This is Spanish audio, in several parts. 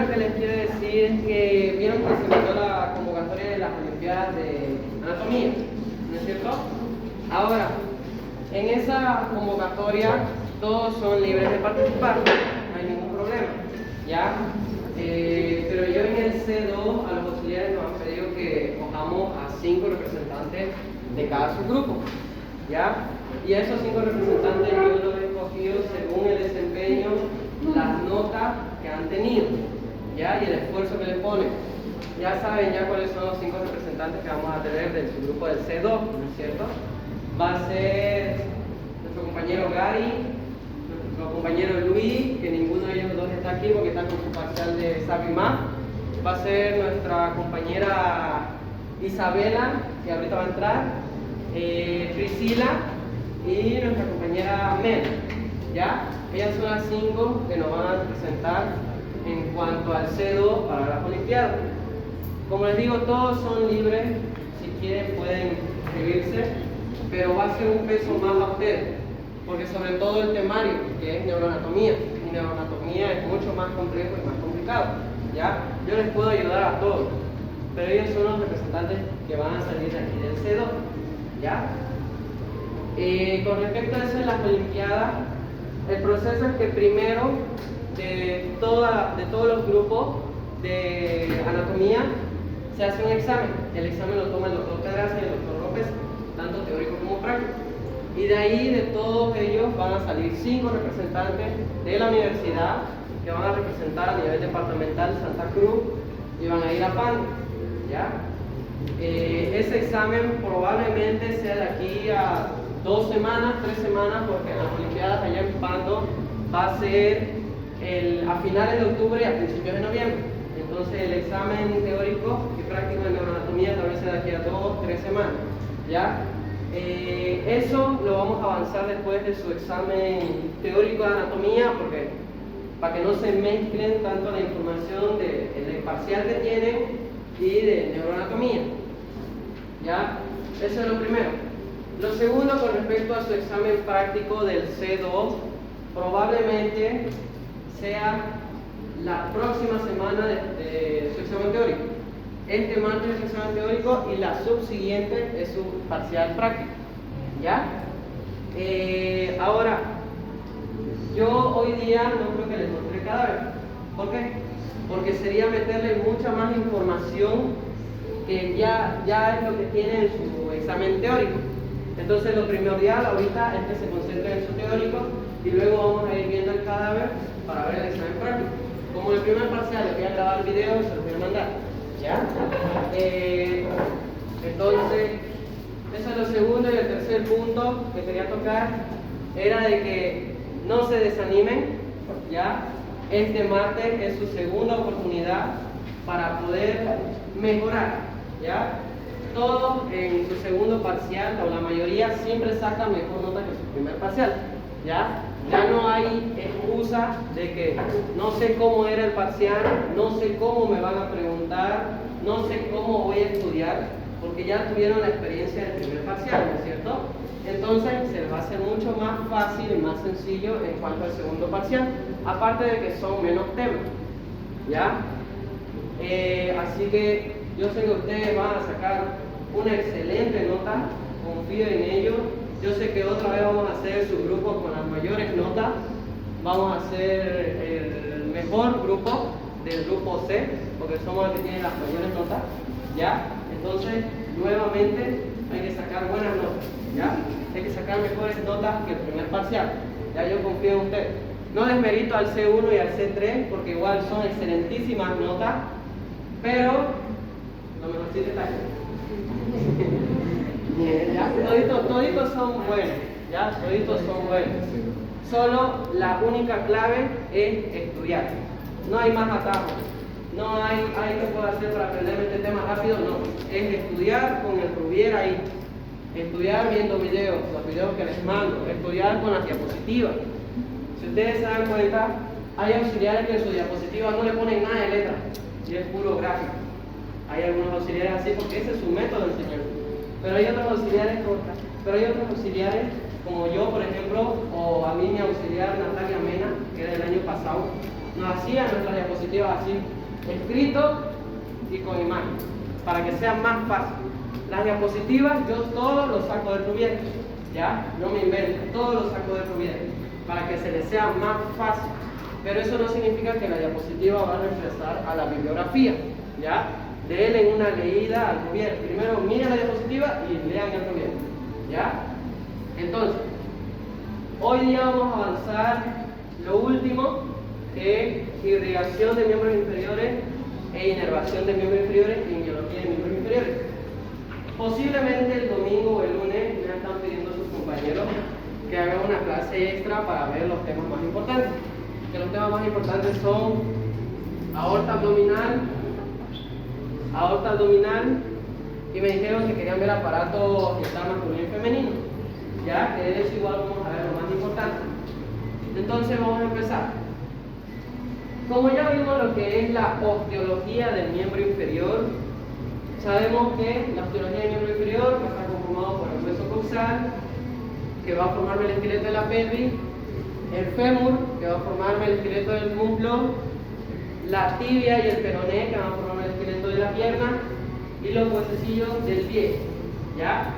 primero que les quiero decir es que vieron que se metió la convocatoria de las Olimpiadas de Anatomía, ¿no es cierto? Ahora, en esa convocatoria todos son libres de participar, no hay ningún problema, ¿ya? Pero yo en el C2 a los auxiliares nos han pedido que cojamos a 5 representantes de cada subgrupo, ¿ya? Y a esos 5 representantes yo los he escogido según el desempeño, las notas que han tenido, ¿ya? Y el esfuerzo que le ponen. Ya saben ya cuáles son los 5 representantes que vamos a tener del subgrupo del C2, ¿no es cierto? Va a ser nuestro compañero Gary, nuestro compañero Luis, que ninguno de ellos dos está aquí porque está con su parcial de SAP+. Va a ser nuestra compañera Isabela, que ahorita va a entrar, Priscila y nuestra compañera Mel, ¿ya? Ellas son las 5 que nos van a presentar en cuanto al C2 para las Olimpiadas. Como les digo, todos son libres, si quieren pueden inscribirse, pero va a ser un peso más a ustedes, porque sobre todo el temario, que es neuroanatomía, y neuroanatomía es mucho más complejo y más complicado, ¿ya? Yo les puedo ayudar a todos, pero ellos son los representantes que van a salir de aquí del C2, ¿ya? Con respecto a eso en las Olimpiadas, el proceso es que primero de todos los grupos de anatomía se hace un examen. El examen lo toma el doctor Pedraza y el doctor López, tanto teórico como práctico. Y de ahí, de todos ellos, van a salir 5 representantes de la universidad que van a representar a nivel departamental Santa Cruz y van a ir a PAN, ¿ya? Ese examen probablemente sea de aquí a 2 semanas, 3 semanas, porque en las Olimpiadas allá en Pando va a ser a finales de octubre y a principios de noviembre. Entonces el examen teórico y práctico de neuroanatomía tal vez sea de aquí a 2, 3 semanas, ¿ya? Eso lo vamos a avanzar después de su examen teórico de anatomía, porque para que no se mezclen tanto la información del parcial que tienen y de neuroanatomía, ¿ya? Eso es lo primero. Lo segundo, con respecto a su examen práctico del C2, probablemente sea la próxima semana de su examen teórico. Este martes es su examen teórico y la subsiguiente es su parcial práctico, ¿ya? Ahora, yo hoy día no creo que les mostré el cadáver. ¿Por qué? Porque sería meterle mucha más información que ya es lo que tiene en su examen teórico. Entonces lo primordial ahorita es que se concentre en su teórico y luego vamos a ir viendo el cadáver para ver el examen práctico. Como el primer parcial les voy a grabar el video y se los voy a mandar, ¿ya? Entonces, eso es lo segundo. Y el tercer punto que quería tocar era de que no se desanimen, ¿ya? Este martes es su segunda oportunidad para poder mejorar, ¿ya? Todos en su segundo parcial, o la mayoría, siempre sacan mejor nota que su primer parcial, ¿ya? Ya no hay excusa de que no sé cómo era el parcial, no sé cómo me van a preguntar, no sé cómo voy a estudiar, porque ya tuvieron la experiencia del primer parcial, ¿no es cierto? Entonces se les va a hacer mucho más fácil y más sencillo en cuanto al segundo parcial, aparte de que son menos temas, ¿ya? Así que yo sé que ustedes van a sacar una excelente nota, confío en ello. Yo sé que otra vez vamos a hacer su grupo con las mayores notas, vamos a ser el mejor grupo del grupo C, porque somos los que tienen las mayores notas, ¿ya? Entonces, nuevamente, hay que sacar buenas notas, ¿ya? Hay que sacar mejores notas que el primer parcial, ya yo confío en ustedes. No desmerito al C1 y al C3, porque igual son excelentísimas notas, pero lo mejorcito está aquí. ¿Ya? Toditos son buenos, ¿ya? Toditos son buenos. Solo la única clave es estudiar. No hay más atajos. No hay que puedo hacer para aprender este tema rápido, no. Es estudiar con el Rubier ahí. Estudiar viendo videos, los videos que les mando. Estudiar con las diapositivas. Si ustedes se dan cuenta, hay auxiliares que en su diapositiva no le ponen nada de letra. Y es puro gráfico. Hay algunos auxiliares así porque ese es su método de enseñanza. Pero hay otros auxiliares como yo, por ejemplo, o a mí mi auxiliar Natalia Mena, que era del año pasado, nos hacían nuestras diapositivas así, escrito y con imagen, para que sea más fácil. Las diapositivas yo todo lo saco del Rubier, ¿ya? No me invento, todo lo saco del Rubier, para que se les sea más fácil. Pero eso no significa que la diapositiva va a reemplazar a la bibliografía, ¿ya? Denle una leída al Rubier. Primero miren la diapositiva y lean el Rubier, ¿ya? Entonces, hoy día vamos a avanzar lo último, que es irrigación de miembros inferiores e inervación de miembros inferiores y biología de miembros inferiores. Posiblemente el domingo o el lunes me están pidiendo sus compañeros que hagan una clase extra para ver los temas más importantes. Que los temas más importantes son aorta abdominal, y me dijeron que querían ver aparatos genital masculino y femenino, ya que de eso igual vamos a ver lo más importante. Entonces vamos a empezar. Como ya vimos lo que es la osteología del miembro inferior, sabemos que la osteología del miembro inferior va a estar conformado por el hueso coxal, que va a formarme el esqueleto de la pelvis, el fémur, que va a formarme el esqueleto del muslo, la tibia y el peroné, que van a formarme el esqueleto de la pierna, y los huesecillos del pie, ¿ya?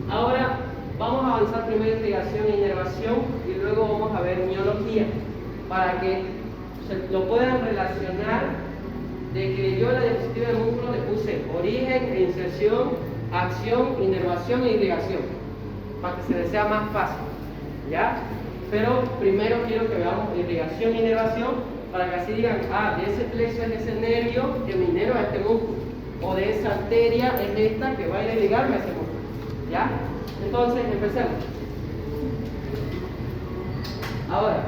Ahora vamos a avanzar primero en irrigación e inervación y luego vamos a ver miología, para que se lo puedan relacionar de que yo en la diapositiva de músculo le puse origen e inserción, acción, inervación e irrigación, para que se les sea más fácil, ¿ya? Pero primero quiero que veamos irrigación e inervación, para que así digan, ah, de ese plexo es ese nervio que me inerva este músculo, o de esa arteria es esta que va a irrigarme a ese músculo, ¿ya? Entonces, empecemos. Ahora,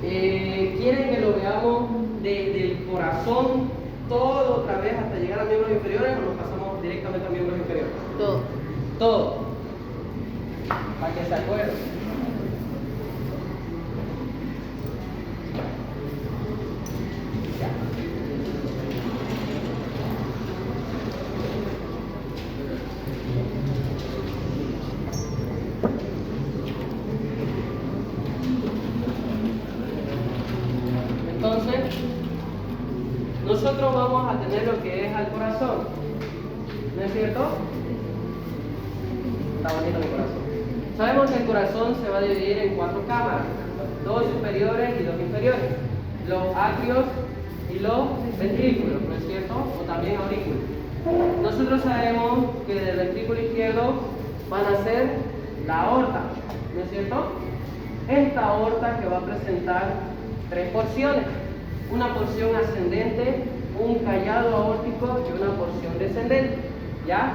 ¿quieren que lo veamos desde el corazón todo otra vez hasta llegar a miembros inferiores o nos pasamos directamente a miembros inferiores? Todo. Todo. Para que se acuerden. Entonces, nosotros vamos a tener lo que es al corazón, ¿no es cierto? Está bonito mi corazón. Sabemos que el corazón se va a dividir en 4 cámaras, 2 superiores y 2 inferiores, los atrios y los ventrículos, ¿no es cierto? O también aurículos. Nosotros sabemos que del ventrículo izquierdo van a ser la aorta, ¿no es cierto? Esta aorta que va a presentar 3 porciones, una porción ascendente, un callado aórtico y una porción descendente, ¿ya?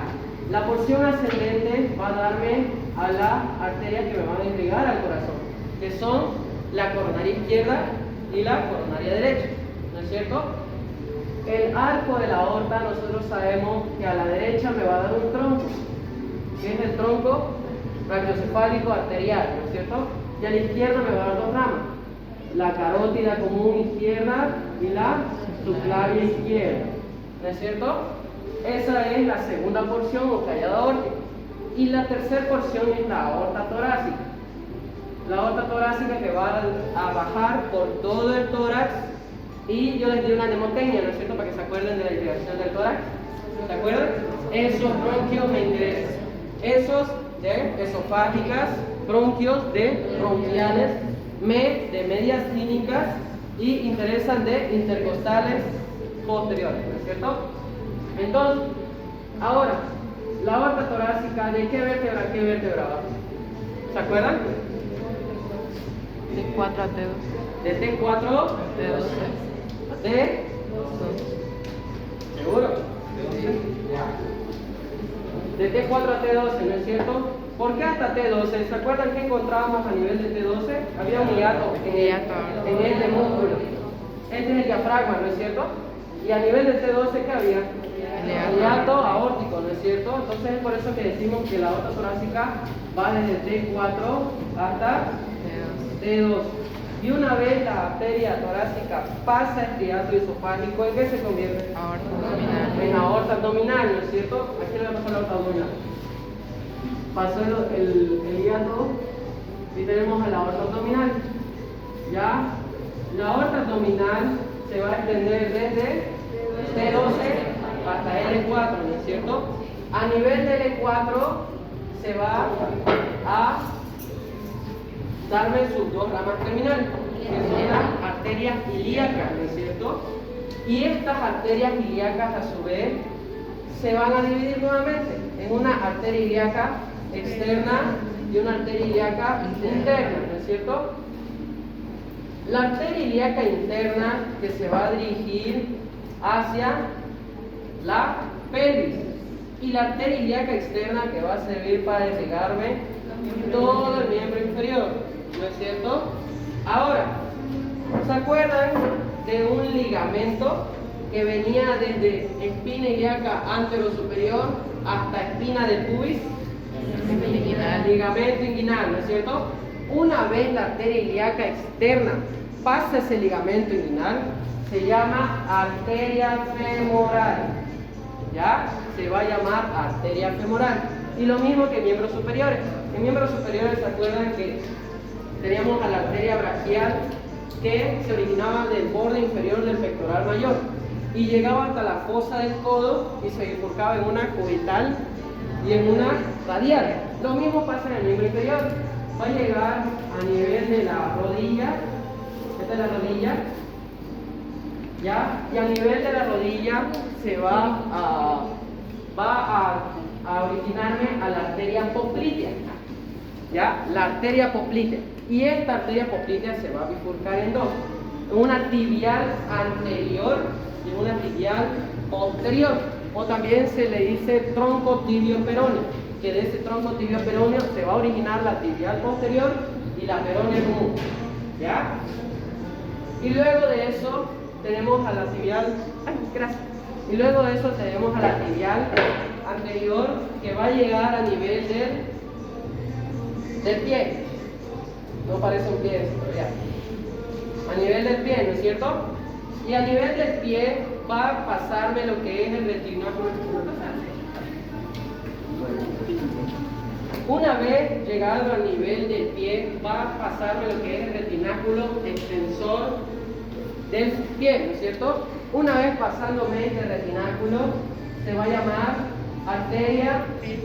La porción ascendente va a darme a la arteria que me van a irrigar al corazón, que son la coronaria izquierda y la coronaria derecha, ¿no es cierto? El arco de la aorta nosotros sabemos que a la derecha me va a dar un tronco, que es el tronco brachiocefálico arterial, ¿no es cierto? Y a la izquierda me va a dar 2 ramas, la carótida común izquierda y la subclavia izquierda, ¿no es cierto? Esa es la segunda porción o callado aórtico. Y la tercera porción es la aorta torácica. La aorta torácica que va a bajar por todo el tórax, y yo les di una mnemotecnia, ¿no es cierto? Para que se acuerden de la irrigación del tórax. ¿Se acuerdan? Esos bronquios me interesan. Esos de esofágicas, bronquios de bronquiales, de medias clínicas y interesan de intercostales posteriores, ¿no es cierto? Entonces, ahora, la aorta torácica, ¿de qué vértebra a qué vértebra va? ¿Se acuerdan? De 4 a T2. De T4 T2. a T2. ¿Seguro? De T4 a T12, ¿no es cierto? ¿Por qué hasta T12? ¿Se acuerdan que encontrábamos a nivel de T12? Había un hiato en este músculo. Este es el diafragma, ¿no es cierto? Y a nivel de T12, ¿qué había? El hiato aórtico, ¿no es cierto? Entonces es por eso que decimos que la aorta torácica va desde T4 hasta T12. Y una vez la arteria torácica pasa este hiato esofágico, ¿en qué se convierte? Aorta abdominal. En aorta abdominal, ¿no es cierto? ¿A quién le va a pasar la aorta abdominal? Pasó el hiato y tenemos a la aorta abdominal. Ya La aorta abdominal se va a extender desde T12 hasta L4, ¿no es cierto? A nivel de L4 se va a darme sus dos ramas terminales, que son las arterias ilíacas, ¿no es cierto? Y estas arterias ilíacas a su vez se van a dividir nuevamente en una arteria ilíaca externa y una arteria ilíaca interna, ¿no es cierto? La arteria ilíaca interna que se va a dirigir hacia la pelvis y la arteria ilíaca externa que va a servir para irrigarme todo el miembro inferior, ¿no es cierto? Ahora, ¿se acuerdan de un ligamento que venía desde espina ilíaca anterosuperior hasta espina del pubis? Ligamento inguinal, ¿no es cierto? Una vez la arteria ilíaca externa pasa ese ligamento inguinal, se llama arteria femoral. ¿Ya? Se va a llamar arteria femoral. Y lo mismo que miembros superiores. En miembros superiores, ¿se acuerdan que teníamos a la arteria braquial que se originaba del borde inferior del pectoral mayor y llegaba hasta la fosa del codo y se bifurcaba en una cubital y en una radial? Lo mismo pasa en el miembro inferior. Va a llegar a nivel de la rodilla, esta es la rodilla, ¿ya? Y a nivel de la rodilla se va a originarme a la arteria poplitea, ¿ya? La arteria poplitea. Y esta arteria poplitea se va a bifurcar en dos, una tibial anterior y una tibial posterior, o también se le dice tronco tibio peroneo, que de ese tronco tibio peroneo se va a originar la tibial posterior y la peronea común, ¿ya? Y luego de eso tenemos a la tibial, y luego de eso tenemos a la tibial anterior que va a llegar a nivel del pie. No parece un pie esto, ya. A nivel del pie, ¿no es cierto? Y a nivel del pie va a pasarme lo que es el retináculo. Una vez llegado al nivel del pie, va a pasarme lo que es el retináculo extensor del pie, ¿no es cierto? Una vez pasándome este retináculo, se va a llamar arteria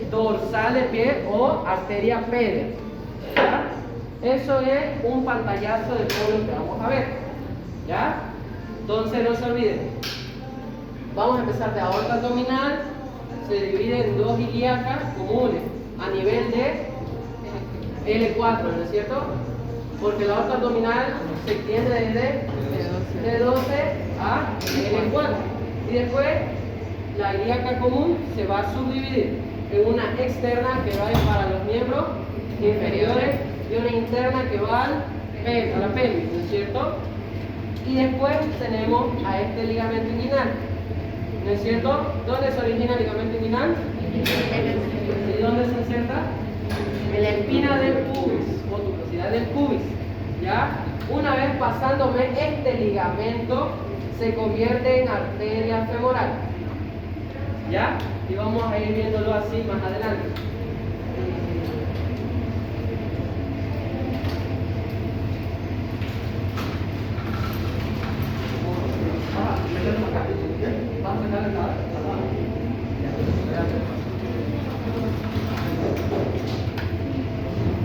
dorsal del pie o arteria pedis. ¿Ya? Eso es un pantallazo de todo lo que vamos a ver. ¿Ya? Entonces no se olviden. Vamos a empezar de aorta abdominal. Se divide en dos ilíacas comunes a nivel de L4, ¿no es cierto? Porque la aorta abdominal se extiende desde T12 a L4. Y después la ilíaca común se va a subdividir en una externa que va a ir para los miembros inferiores y una interna que va a la pelvis, ¿no es cierto? Y después tenemos a este ligamento inguinal, ¿no es cierto? ¿Dónde se origina el ligamento inguinal? ¿Y dónde se inserta? En la espina del pubis o tuberosidad del pubis, ¿ya? Una vez pasándome este ligamento se convierte en arteria femoral, ¿ya? Y vamos a ir viéndolo así más adelante.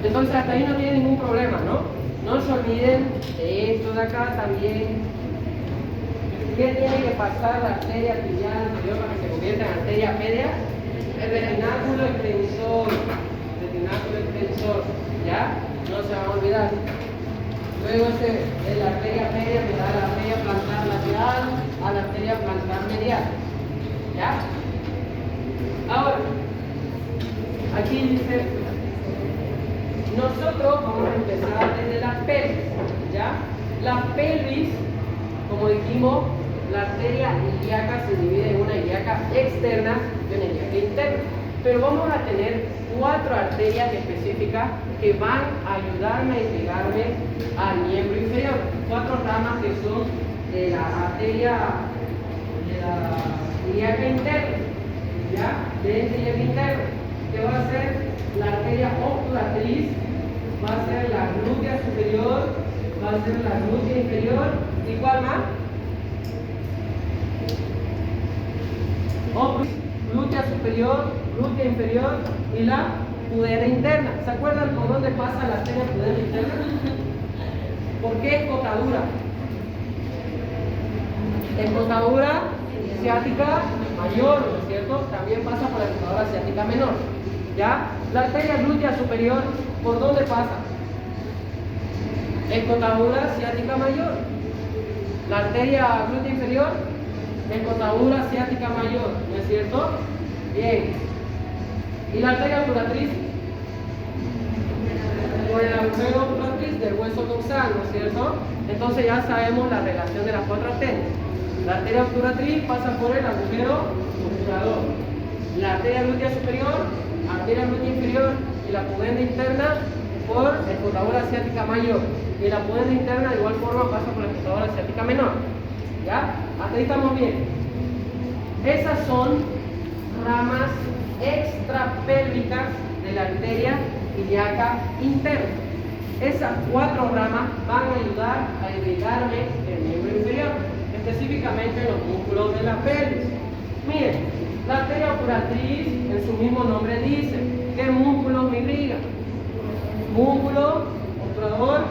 Entonces hasta ahí no tiene ningún problema, ¿no? No se olviden de esto de acá también. ¿Qué tiene que pasar la arteria tibial anterior para que se convierta en arteria media? El retináculo extensor. Retináculo extensor, ¿ya? No se van a olvidar. Luego es la arteria media que da a la arteria plantar lateral a la arteria plantar medial, ¿ya? Ahora, aquí dice, nosotros vamos a empezar desde la pelvis, ¿ya? La pelvis, como dijimos, la arteria ilíaca se divide en una ilíaca externa y una ilíaca interna. Pero vamos a tener 4 arterias específicas que van a ayudarme a irrigarme al miembro inferior. 4 ramas que son de la arteria de la ilíaca interna, ¿ya? De esta ilíaca interna, que va a ser la arteria obturatriz, va a ser la glútea superior va a ser la glútea inferior. ¿Y cuál más? Glútea superior, glútea inferior y la pudera interna. ¿Se acuerdan por dónde pasa la arteria pudera interna? ¿Por qué escotadura? Escotadura ciática mayor, ¿no es cierto? También pasa por la escotadura ciática menor. ¿Ya? La arteria glútea superior, ¿por dónde pasa? Escotadura ciática mayor. La arteria glútea inferior, escotadura ciática mayor, ¿no es cierto? Bien. ¿Y la arteria obturatriz? Por el agujero obturatriz del hueso dorsal, ¿no es cierto? Entonces ya sabemos la relación de las cuatro arterias. La arteria obturatriz pasa por el agujero obturador. La arteria glútea superior, arteria glútea inferior y la pudenda interna por escotadura ciática mayor. Y la pudenda interna de igual forma pasa por la escotadura ciática menor. ¿Ya? Hasta ahí estamos bien. Esas son ramas extrapélvicas de la arteria ilíaca interna. Esas cuatro ramas van a ayudar a irrigarme el miembro inferior, específicamente los músculos de la pelvis. Miren, la arteria obturatriz en su mismo nombre dice qué músculos me irrigan. Músculo obturador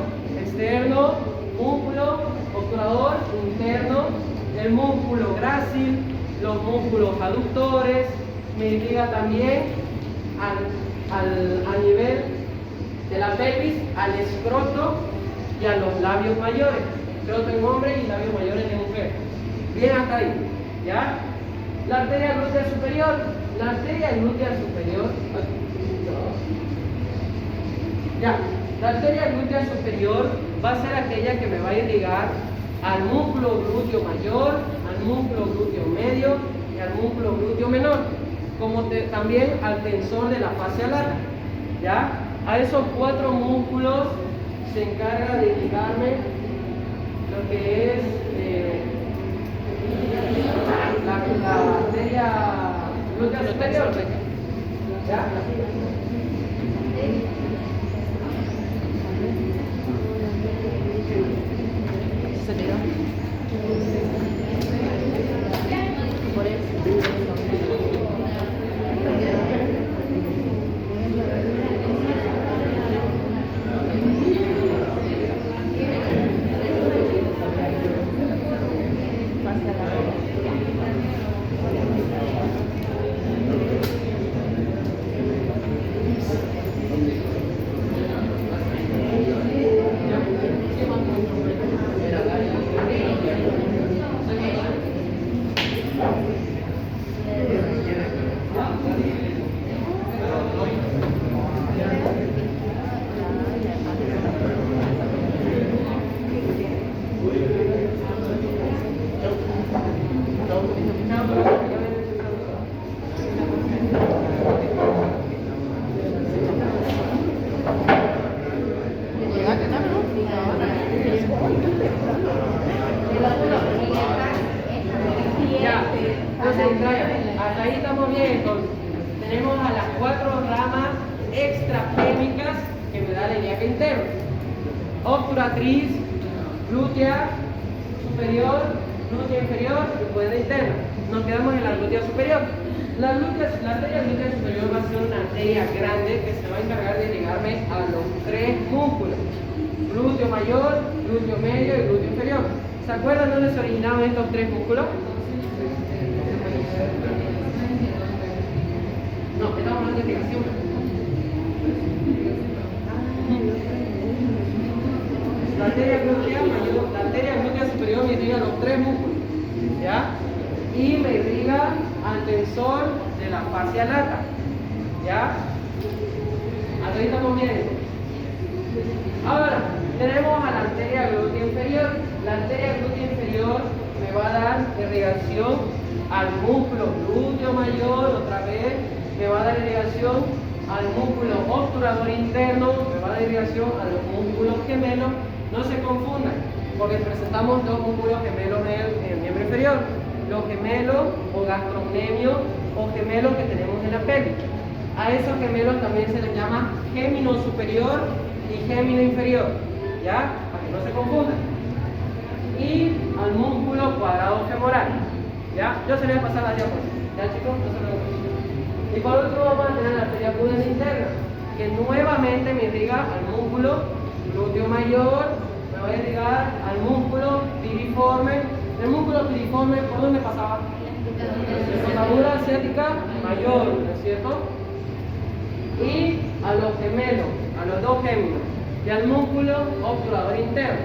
externo, músculo obturador interno, el músculo grácil, los músculos aductores, me irriga también al nivel de la pelvis, al escroto y a los labios mayores. Escroto en hombre y labios mayores en mujer. Bien hasta ahí, ¿ya? La arteria glútea superior. La arteria glútea superior. Ya, la arteria glútea superior va a ser aquella que me va a irrigar al músculo glúteo mayor, al músculo glúteo medio y al músculo glúteo menor, como también al tensor de la fascia lata. ¿Ya? A esos cuatro músculos se encarga de irrigarme lo que es la arteria glútea superior. ¿Ya? Por Hasta ahí estamos bien, entonces. Tenemos a las cuatro ramas extrapélvicas que me da la ilíaca interna. Obturatriz, glútea superior, glútea inferior y pudenda interna. Nos quedamos en la glútea superior. La arteria glútea superior va a ser una arteria grande que se va a encargar de irrigarme a los tres músculos: glúteo mayor, glúteo medio y glúteo inferior. ¿Se acuerdan dónde se originaban estos tres músculos? No, estamos hablando de irrigación. La arteria glútea mayor, la arteria glútea superior me irriga los tres músculos, ¿ya? Y me irriga al tensor de la fascia lata, ¿ya? Hasta ahí estamos bien. Ahora, tenemos a la arteria glútea inferior. La arteria glútea inferior me va a dar irrigación al músculo glúteo mayor, otra vez, me va a dar irrigación al músculo obturador interno, me va a dar irrigación a los músculos gemelos. No se confundan, porque presentamos dos músculos gemelos en el miembro inferior: los gemelos o gastrocnemio o gemelos que tenemos en la pelvis. A esos gemelos también se les llama gémino superior y gémino inferior. ¿Ya? que no se confundan. Y al músculo cuadrado femoral. ¿Ya? Yo se les voy a pasar la diapositiva. ¿Ya, chicos? No se preocupen. Y por último vamos a tener la arteria pudenda interna, que nuevamente me irriga al músculo glúteo mayor, me va a irrigar al músculo piriforme. El músculo piriforme, ¿por dónde pasaba? Desembocadura asiática mayor, ¿no es cierto? Y a los gemelos, a los dos géminos, y al músculo obturador interno.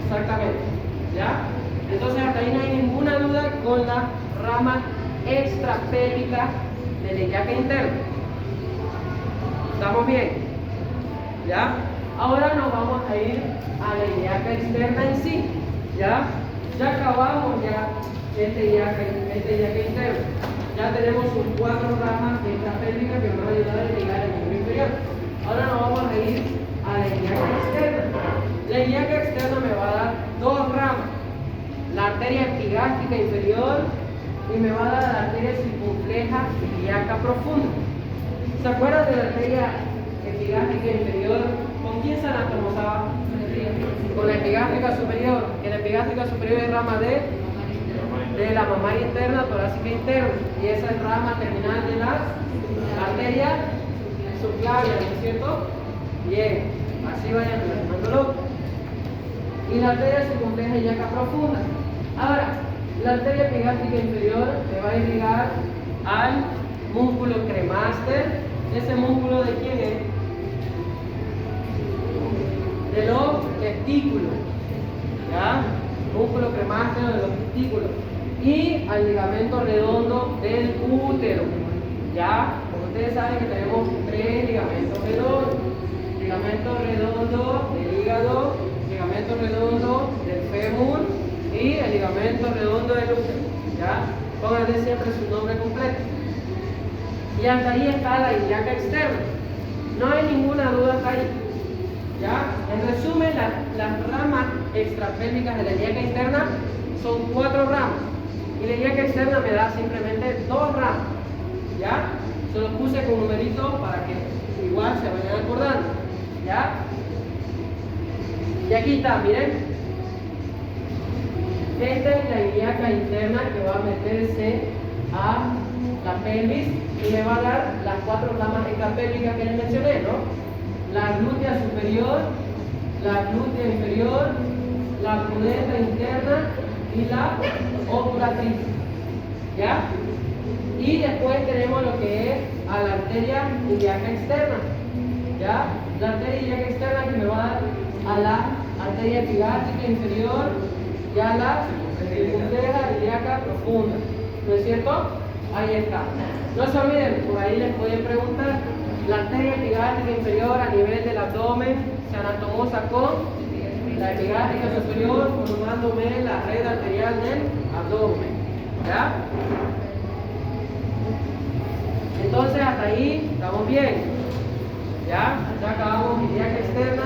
Exactamente. ¿Ya? Entonces hasta ahí no hay ninguna duda con la rama extrapélvica de la ilíaca interna. ¿Estamos bien? ¿Ya? Ahora nos vamos a ir a la ilíaca externa en sí. ¿Ya? Ya acabamos ya este ilíaca interno. Ya tenemos sus 4 ramas extrapélvicas que nos van a ayudar a llegar al miembro inferior. Ahora nos vamos a ir a la ilíaca externa. La ilíaca externa me va a dar 2 ramas. La arteria epigástrica inferior y me va a dar la arteria circunfleja ilíaca profunda. ¿Se acuerdan de la arteria epigástrica inferior? ¿Con quién se anatomizaba? Con la epigástrica superior. Que la epigástrica superior es rama de la mamaria interna, torácica interna. Y esa es rama terminal de la arteria subclavia, ¿no es cierto? Bien, así vayan relacionándolo. Y la arteria circunfleja ilíaca profunda. Ahora, la arteria epigástrica inferior me va a irrigar al músculo cremaster. ¿Ese músculo de quién es? De los testículos. ¿Ya? Músculo cremaster de los testículos. Y al ligamento redondo del útero. ¿Ya? Como ustedes saben que tenemos 3 ligamentos redondos. Ligamento redondo del hígado, ligamento redondo del fémur y el ligamento redondo del útero. ¿Ya? Pónganle siempre su nombre completo. Y hasta ahí está la ilíaca externa. No hay ninguna duda hasta ahí. ¿Ya? En resumen, las ramas extrapélvicas de la ilíaca interna son 4 ramas. Y la ilíaca externa me da simplemente 2 ramas. ¿Ya? Se los puse con numeritos para que igual se vayan acordando. ¿Ya? Y aquí está, miren. Esta es la ilíaca interna que va a meterse a la pelvis y me va a dar las 4 ramas extrapélvicas que les mencioné, ¿no? La glútea superior, la glútea inferior, la pudenda interna y la obturatriz. ¿Ya? Y después tenemos lo que es a la arteria ilíaca externa. ¿Ya? La arteria ilíaca externa que me va a dar a la arteria epigástrica inferior y a la circunfleja ilíaca profunda. ¿No es cierto? Ahí está. No se olviden, por ahí les pueden preguntar. La arteria epigástrica inferior a nivel del abdomen se anatomosa con la epigástrica superior formándome la red arterial del abdomen. ¿Ya? Entonces hasta ahí estamos bien. ¿Ya? Ya acabamos ilíaca externa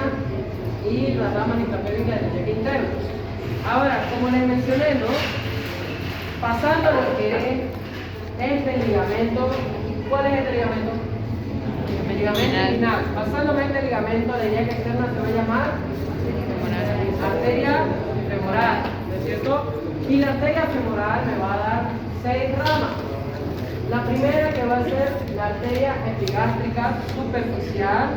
y las ramas extrapélvicas de la ilíaca interna. Ahora, como les mencioné, ¿no? Pasando a lo que es este ligamento. ¿Cuál es este ligamento? El ligamento inguinal. Pasándome este ligamento de la ilíaca externa se va a llamar arteria femoral, ¿no es cierto? Y la arteria femoral me va a dar 6 ramas. La primera que va a ser la arteria epigástrica superficial.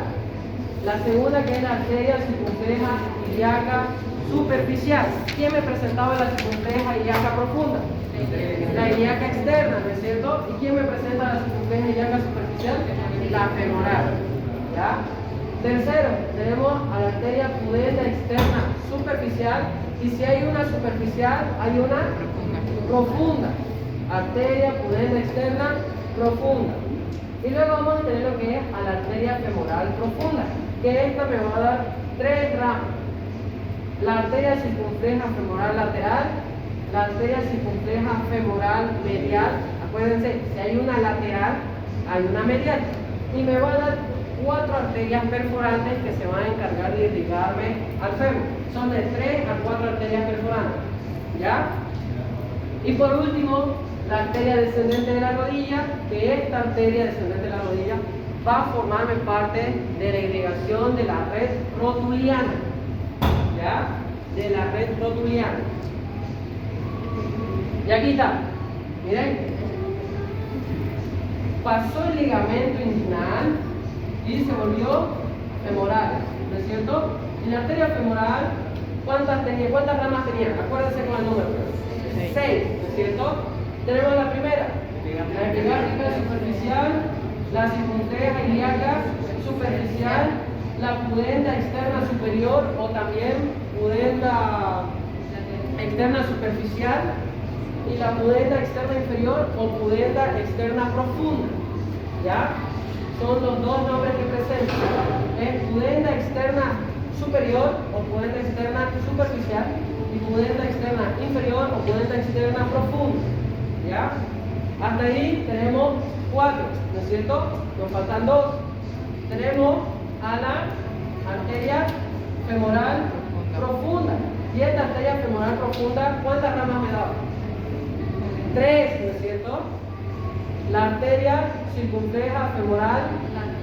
La segunda que es la arteria circunfleja ilíaca superficial. ¿Quién me presentaba la circunfleja ilíaca profunda? La ilíaca externa, ¿no es cierto? ¿Y quién me presenta la circunfleja ilíaca superficial? La femoral. ¿Ya? Tercero, tenemos a la arteria pudenda externa superficial. Y si hay una superficial, hay una profunda. Arteria pudenda externa profunda. Y luego vamos a tener lo que es a la arteria femoral profunda, que esta me va a dar 3 ramas. La arteria circunfleja femoral lateral, la arteria circunfleja femoral medial. Acuérdense, si hay una lateral, hay una medial. Y me va a dar 4 arterias perforantes que se van a encargar de irrigarme al fémur. Son de 3 a 4 arterias perforantes. ¿Ya? Y por último, la arteria descendente de la rodilla, que esta arteria descendente de la rodilla va a formarme parte de la irrigación de la red rotuliana. ¿ya? De la red rotuliana. Y aquí está, miren, pasó el ligamento inguinal y se volvió femoral, ¿no es cierto? Y la arteria femoral, ¿cuántas ramas tenía? Acuérdense con el número. 6, ¿no es cierto? Tenemos la primera, la epigárdica superficial, la circunfleja ilíaca superficial, la pudenda externa superior o también pudenda externa superficial y la pudenda externa inferior o pudenda externa profunda. ¿Ya? Son los dos nombres que presentan. Es pudenda externa superior o pudenda externa superficial y pudenda externa inferior o pudenda externa profunda. ¿Ya? Hasta ahí tenemos 4, ¿no es cierto? Nos faltan 2. Tenemos a la arteria femoral profunda. Y esta arteria femoral profunda, ¿cuántas ramas me da? 3, ¿no es cierto? La arteria circunfleja femoral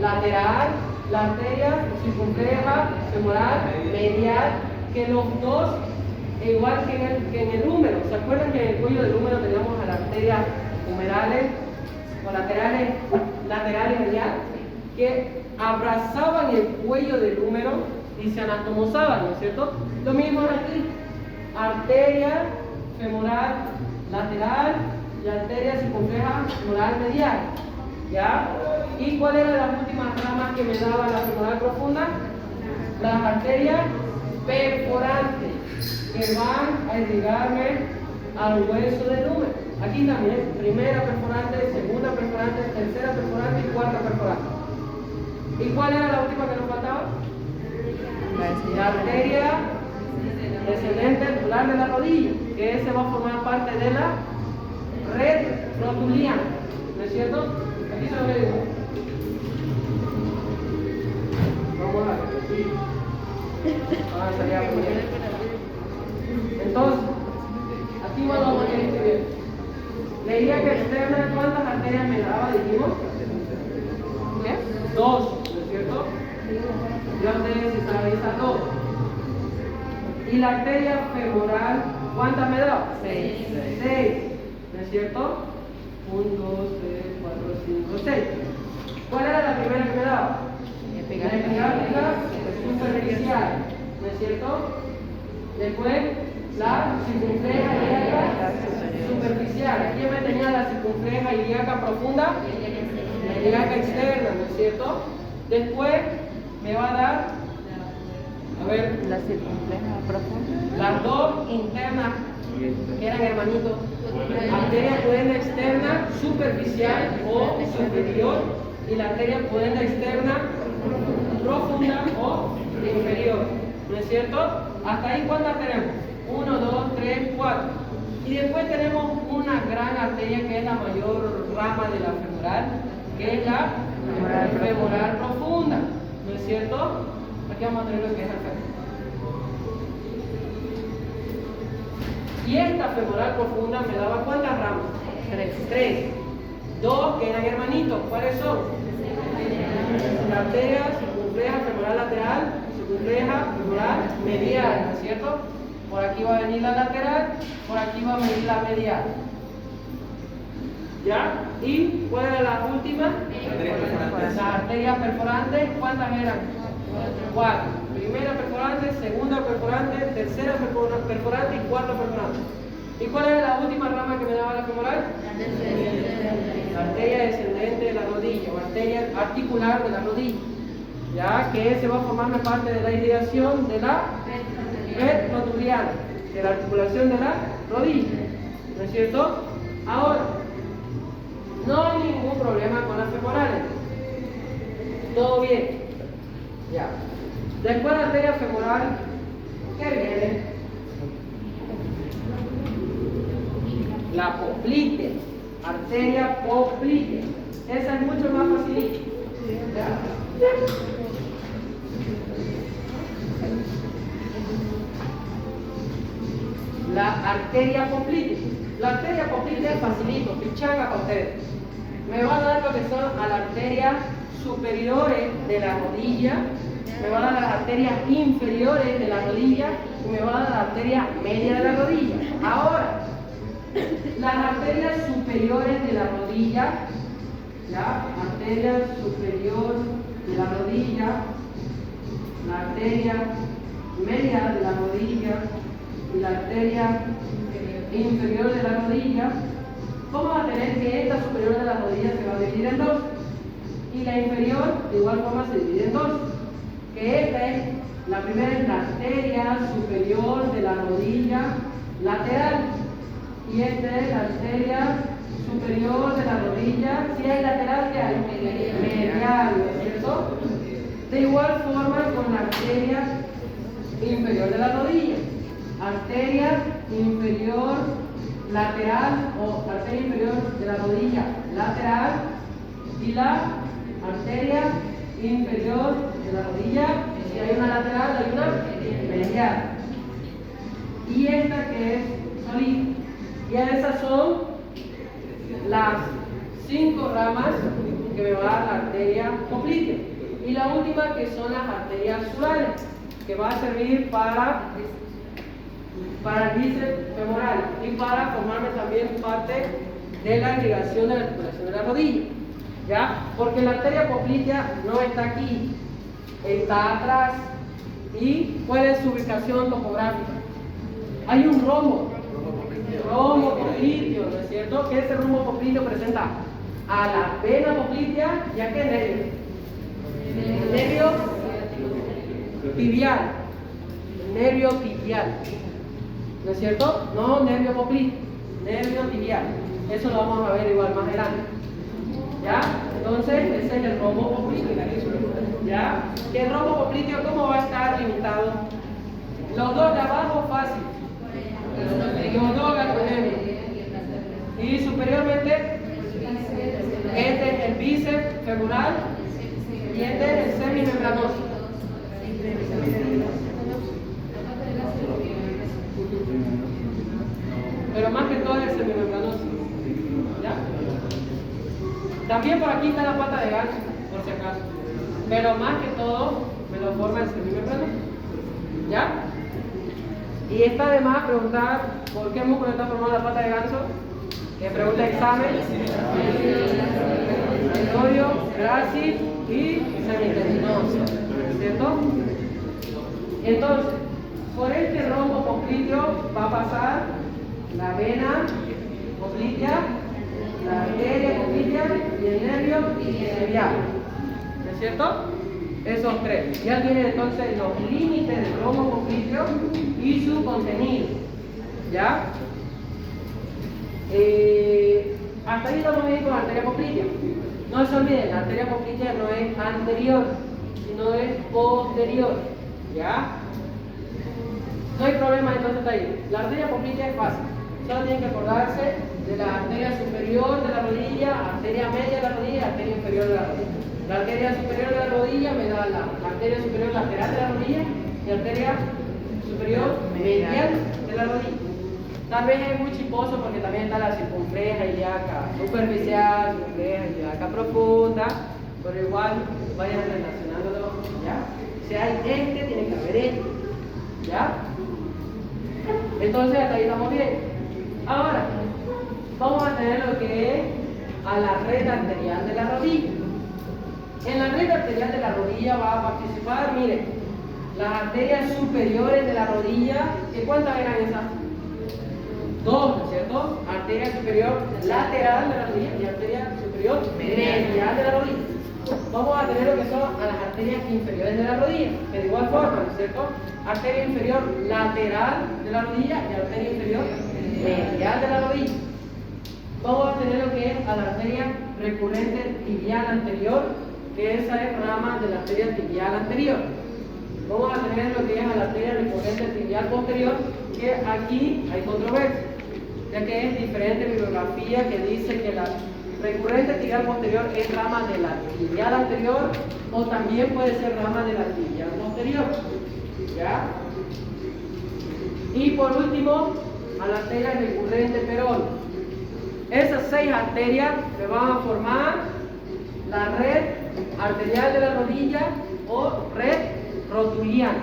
lateral, la arteria circunfleja femoral medial, que los dos, igual que en el húmero. ¿Se acuerdan que en el cuello del húmero teníamos a las arterias humerales o laterales medial, que abrazaban el cuello del húmero y se anatomosaban, ¿no es cierto? Lo mismo aquí, arteria femoral lateral y arteria circunfleja femoral medial, ¿ya? ¿Y cuáles eran las últimas ramas que me daba la femoral profunda? Las arterias perforantes, que van a irrigarme al hueso del húmero. Aquí también, primera perforante, segunda perforante, tercera perforante y cuarta perforante. ¿Y cuál era la última que nos faltaba? La arteria descendente auricular de la rodilla, que ese va a formar parte de la red rotuliana, ¿no es cierto? Aquí se lo digo. Vamos a repetir. Vamos a salir a poner. Entonces, aquí vamos a ir escribiendo. La ilíaca externa, ¿cuántas arterias me daba? Dijimos. ¿Qué? 2, ¿no es cierto? Ya ustedes se saben esas 2. Y la arteria femoral, ¿cuántas me da? 6. 6, ¿no es cierto? 1, 2, 3, 4, 5, 6. ¿Cuál era la primera que me daba? La epigárdica superficial, ¿no es cierto? Después, la circunfleja ilíaca superficial. ¿Quién me tenía la circunfleja ilíaca profunda? La ilíaca externa, ¿no es cierto? Después me va a dar, a ver, La circunfleja profunda. las dos internas que eran hermanitos, arteria pudenda externa superficial o superior y la arteria pudenda externa profunda o inferior, ¿no es cierto? Hasta ahí, ¿cuántas tenemos? 1, 2, 3, 4. Y después tenemos una gran arteria que es la mayor rama de la femoral, que es la femoral profunda, ¿no es cierto? Aquí vamos a tener lo que es el fémur. Y esta femoral profunda me daba ¿cuántas ramas? 3. 2 que eran hermanitos. ¿Cuáles son? La arteria circunfleja femoral lateral, circunfleja femoral medial, ¿no es cierto? Por aquí va a venir la lateral, por aquí va a venir la medial. ¿Ya? ¿Y cuál era la última? Las arterias perforantes, ¿cuántas eran? 4. Primera perforante, segunda perforante, tercera perforante y cuarta perforante. ¿Y cuál era la última rama que me daba la femoral? La arteria descendente de la rodilla, o arteria articular de la rodilla. Ya que ese va a formarme parte de la irrigación de la red rotuliana, de la articulación de la rodilla. ¿No es cierto? Ahora, no hay ningún problema con las femorales. Todo bien. Ya. Después de la arteria femoral, ¿qué viene? La poplite, arteria poplite. Esa es mucho más facilita. ¿Ya? La arteria poplite. La arteria poplite es facilito, pichanga para ustedes. Me va a dar lo que son a las arterias superiores de la rodilla, me va a dar las arterias inferiores de la rodilla y me va a dar la arteria media de la rodilla. Ahora, las arterias superiores de la rodilla, ¿ya? Arteria superior de la rodilla, la arteria media de la rodilla y la arteria inferior de la rodilla. Vamos a tener que esta superior de la rodilla se va a dividir en dos y la inferior de igual forma se divide en dos, que esta es, la primera es la arteria superior de la rodilla lateral y esta es la arteria superior de la rodilla, si hay lateral, ¿qué hay? Medial, ¿no es cierto? De igual forma con la arteria inferior de la rodilla, arteria inferior lateral o arteria inferior de la rodilla lateral y la arteria inferior de la rodilla, si hay una lateral hay una medial, y esta que es solita. Ya esas son las 5 ramas que me va a dar la arteria poplitea. Y la última que son las arterias surales, que va a servir para el bíceps femoral y para formarme también parte de la irrigación de la articulación de la rodilla. ¿Ya? Porque la arteria poplitea no está aquí, está atrás. ¿Y cuál es su ubicación topográfica? Hay un rombo popliteo, ¿no es cierto? Que ese rombo popliteo presenta a la vena poplitea y a qué nervio. Nervio tibial. Nervio tibial. ¿No es cierto? No nervio popliteo, nervio tibial. Eso lo vamos a ver igual más adelante. ¿Ya? Entonces, ese es el rombo popliteo. ¿Ya? ¿Que el rombo popliteo cómo va a estar limitado? Los dos de abajo fácil. Los dos gastrocnemios. Y superiormente, este es el bíceps femoral y este es el semimembranoso. Pero más que todo es el semimembranoso. ¿Ya? También por aquí está la pata de gancho, por si acaso. Pero más que todo me lo forma el semimembranoso. ¿Ya? Y está además preguntar por qué músculo está formando la pata de ganso. Que pregunta examen. Enodio, grácil y semitendinoso. ¿Cierto? Entonces, por este rombo popliteo va a pasar la vena poplitea, la arteria poplitea y el nervio tibial. ¿No es cierto? Esos tres. Ya tienen entonces los límites del rombo popliteo y su contenido. ¿Ya? Hasta ahí estamos bien con la arteria poplitea. No se olviden, la arteria poplitea no es anterior, sino es posterior. ¿Ya? No hay problema entonces hasta ahí. La arteria poplitea es fácil. Solo tienen que acordarse de la arteria superior de la rodilla, arteria media de la rodilla y arteria inferior de la rodilla. La arteria superior de la rodilla me da la arteria superior lateral de la rodilla y arteria superior medial de la rodilla. Tal vez es muy chiposo porque también está la circunfleja ilíaca superficial, circunfleja ilíaca profunda, pero igual vayan relacionándolo, ¿ya? Si hay este, tiene que haber este, ¿ya? Entonces hasta ahí estamos bien. Ahora, vamos a tener lo que es a la red arterial de la rodilla. En la red arterial de la rodilla va a participar, miren, las arterias superiores de la rodilla, ¿que cuántas eran esas? Dos, ¿no es cierto? Arteria superior lateral de la rodilla y arteria superior medial de la rodilla. Vamos a tener lo que son a las arterias inferiores de la rodilla, que de igual forma, ¿no es cierto? Arteria inferior lateral de la rodilla y arteria inferior medial de la rodilla. Vamos a tener lo que es a la arteria recurrente tibial anterior, que esa es rama de la arteria tibial anterior. Vamos a tener lo que es a la arteria recurrente tibial posterior, que aquí hay controversia, ya que es diferente bibliografía que dice que la recurrente tibial posterior es rama de la tibial anterior o también puede ser rama de la tibial posterior. ¿Ya? Y por último, a la arteria recurrente peroné. Esas 6 arterias me van a formar la red arterial de la rodilla o red rotuliana.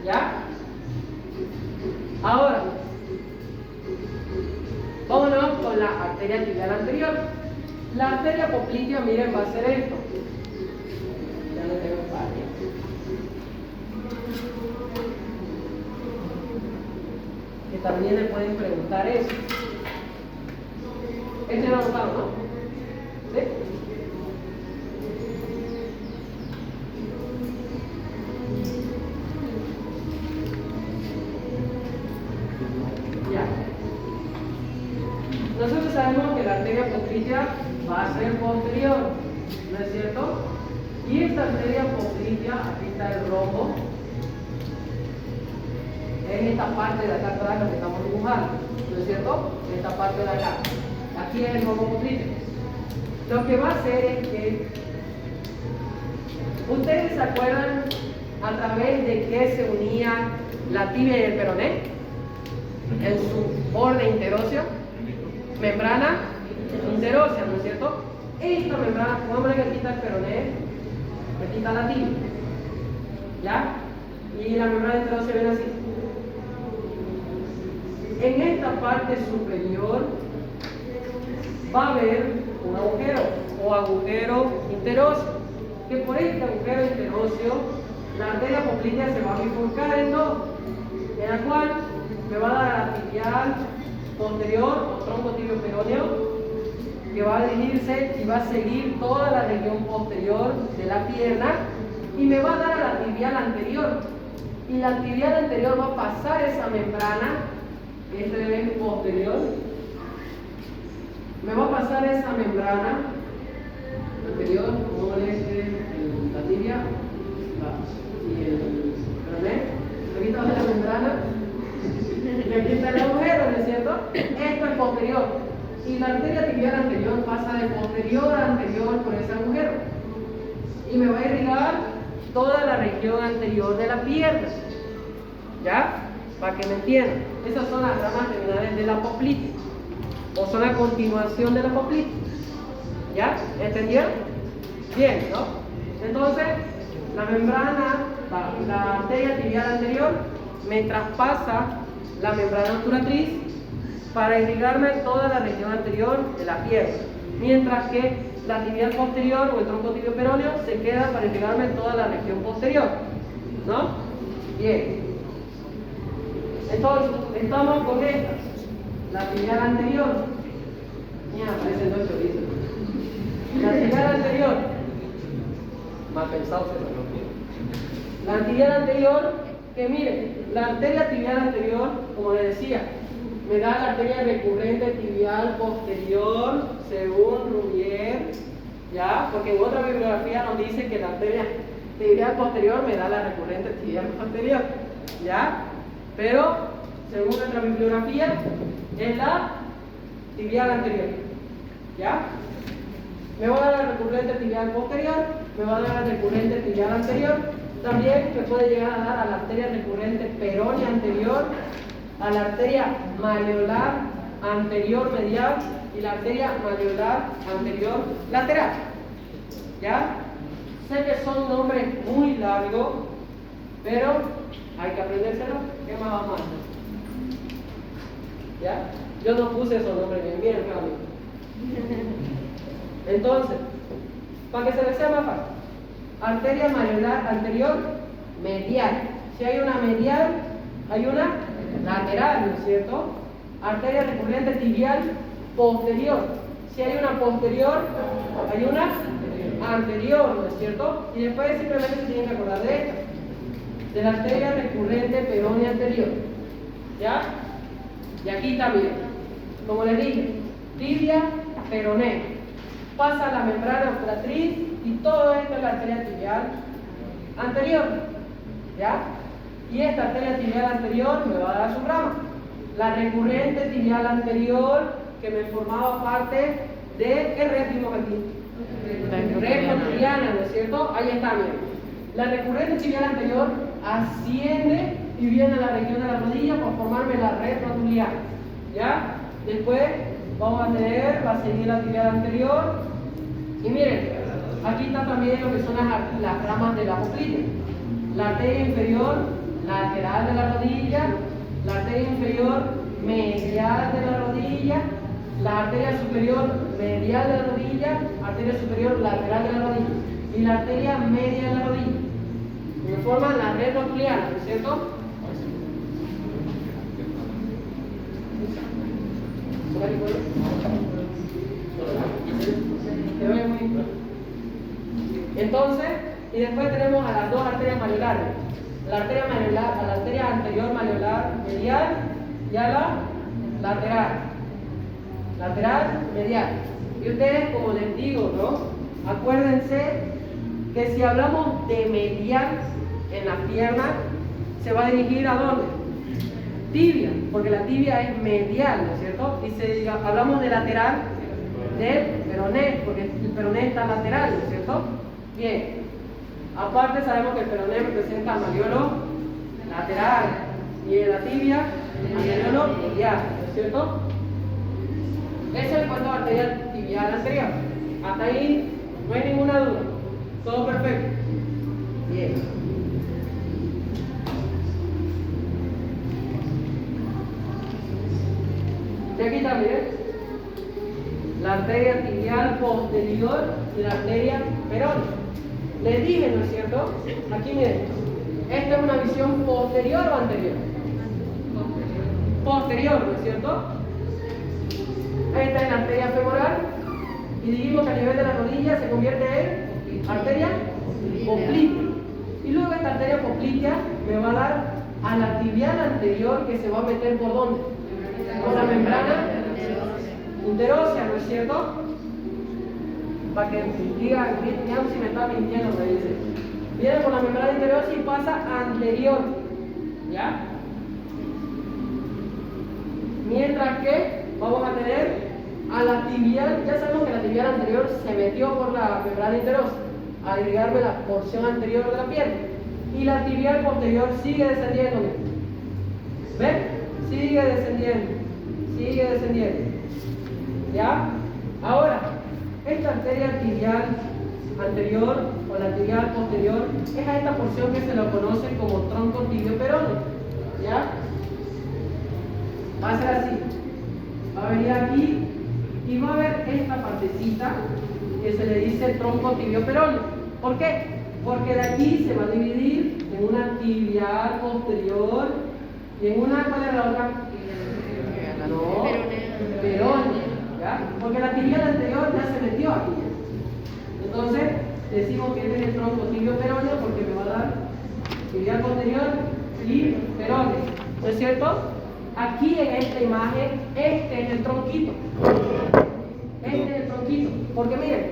¿Ya? Ahora, vámonos con la arteria tibial anterior. La arteria poplitea, miren, va a ser esto. Ya no tengo falla. Que también le pueden preguntar eso. Este lo anotaron, ¿no? ¿Sí? Ya. Nosotros sabemos que la arteria poplitea va a ser posterior, ¿no es cierto? Y esta arteria poplitea, aquí está el rombo, es esta parte de acá atrás lo que estamos dibujando, ¿no es cierto? Esta parte de acá. Aquí es el rombo popliteo. Lo que va a hacer es que ustedes se acuerdan a través de qué se unía la tibia y el peroné en su borde interóseo. Membrana interósea, ¿no es cierto? Esta membrana, pongámosle que quita el peroné, me quita la tibia, ¿ya? Y la membrana interósea viene así. En esta parte superior va a haber un agujero o agujero interóseo, que por este agujero interóseo la arteria poplitea se va a bifurcar en dos, en la cual me va a dar la tibial posterior o tronco tibio peroneo, que va a dirigirse y va a seguir toda la región posterior de la pierna y me va a dar a la tibial anterior, y la tibial anterior va a pasar esa membrana, este es posterior, me va a pasar esa membrana anterior, como la tibia y el peroné, aquí está la membrana. Y aquí está el agujero, ¿no es cierto? Esto es posterior. Y la arteria tibial anterior pasa de posterior a anterior por ese agujero. Y me va a irrigar toda la región anterior de la pierna. ¿Ya? Para que me entiendan. Esas son las ramas terminales de la poplitea. O son la continuación de la poplitea. ¿Ya? ¿Entendieron? Bien, ¿no? Entonces, la membrana, la arteria tibial anterior, me traspasa la membrana obturatriz para irrigarme toda la región anterior de la pierna, mientras que la tibial posterior o el tronco tibio peroneo se queda para irrigarme toda la región posterior, ¿no? Bien. Entonces, estamos con esta, la tibial anterior. Mira, aparecen dos chorizos. La tibial anterior, mal pensado se lo. La tibial anterior, que miren, la arteria tibial anterior, como les decía, me da la arteria recurrente tibial posterior, según Rubier, ¿ya? Porque en otra bibliografía nos dice que la arteria tibial posterior me da la recurrente tibial posterior, ¿ya? Pero, según nuestra bibliografía, es la tibial anterior, ¿ya? Me va a dar la recurrente tibial posterior, me va a dar la recurrente tibial anterior. También me puede llegar a dar a la arteria recurrente peronea anterior, a la arteria malleolar anterior medial y la arteria malleolar anterior lateral. ¿Ya? Sé que son nombres muy largos, pero hay que aprendérselo. ¿Qué más vamos a hacer? ¿Ya? Yo no puse esos nombres bien, cambio. Entonces, para que se les sea más fácil, arteria malleolar anterior medial. Si hay una medial, hay una lateral, ¿no es cierto? Arteria recurrente tibial posterior. Si hay una posterior, hay una anterior, ¿no es cierto? Y después simplemente se tienen que acordar de esta, de la arteria recurrente peronea anterior. ¿Ya? Y aquí también, como les dije, tibia peronea. Pasa la membrana obturatriz y todo esto es la arteria tibial anterior, ¿ya? Y esta arteria tibial anterior me va a dar su rama, la recurrente tibial anterior, que me formaba parte de, ¿qué red vimos aquí? Red cotidiana, ¿no es cierto? Ahí está, miren. La recurrente tibial anterior asciende y viene a la región de la rodilla por formarme la red rotuliana, ¿ya? Después vamos a tener, va a seguir la tibial anterior. Y miren, aquí está también lo que son las ramas de la poplitea. La arteria inferior lateral de la rodilla, la arteria inferior medial de la rodilla, la arteria superior medial de la rodilla, arteria superior lateral de la rodilla y la arteria media de la rodilla. Que forman la red nuclear, ¿no es cierto? Entonces, y después tenemos a las dos arterias malleolares. La arteria malleolar, a la arteria anterior malleolar medial y a la lateral medial. Y ustedes, como les digo, ¿no? Acuérdense que si hablamos de medial en la pierna, se va a dirigir a ¿dónde? Tibia, porque la tibia es medial, ¿no es cierto? Y si hablamos de lateral, del peroné, porque el peroné está lateral, ¿no es cierto? Bien, aparte sabemos que el peroné representa al malleolo lateral y en la tibia al malleolo medial, ¿no es cierto? Eso en cuanto a arteria tibial anterior. Hasta ahí no hay ninguna duda, todo perfecto. Bien. Y aquí también la arteria tibial posterior y la arteria peronea. Les dije, ¿no es cierto? Aquí miren, esta es una visión posterior o anterior. Posterior, ¿no es cierto? Esta es la arteria femoral y dijimos que a nivel de la rodilla se convierte en arteria poplitea. Y luego esta arteria poplitea me va a dar a la tibial anterior que se va a meter por ¿dónde? Por la membrana interósea, ¿no es cierto? Para que digan si me está mintiendo, me dice. Viene por la membrana interósea y pasa anterior, ¿ya? Mientras que vamos a tener a la tibial, ya sabemos que la tibial anterior se metió por la membrana interósea a irrigarme la porción anterior de la pierna. Y la tibial posterior sigue descendiendo. ¿Ven? Sigue descendiendo. Sigue descendiendo. ¿Ya? Ahora, esta arteria tibial anterior o la tibial posterior es a esta porción que se lo conoce como tronco tibio peroneo. ¿Ya? Va a ser así. Va a venir aquí y va a ver esta partecita que se le dice tronco tibio peroneo. ¿Por qué? Porque de aquí se va a dividir en una tibial posterior y en una, ¿cuál es la otra? No, peronea. ¿Ya? Porque la tibial anterior ya se metió aquí. Entonces, decimos que este es el tronco tibio peroneo porque me va a dar tibial posterior y peroneo. ¿No es cierto? Aquí en esta imagen, este es el tronquito. Este es el tronquito. Porque miren,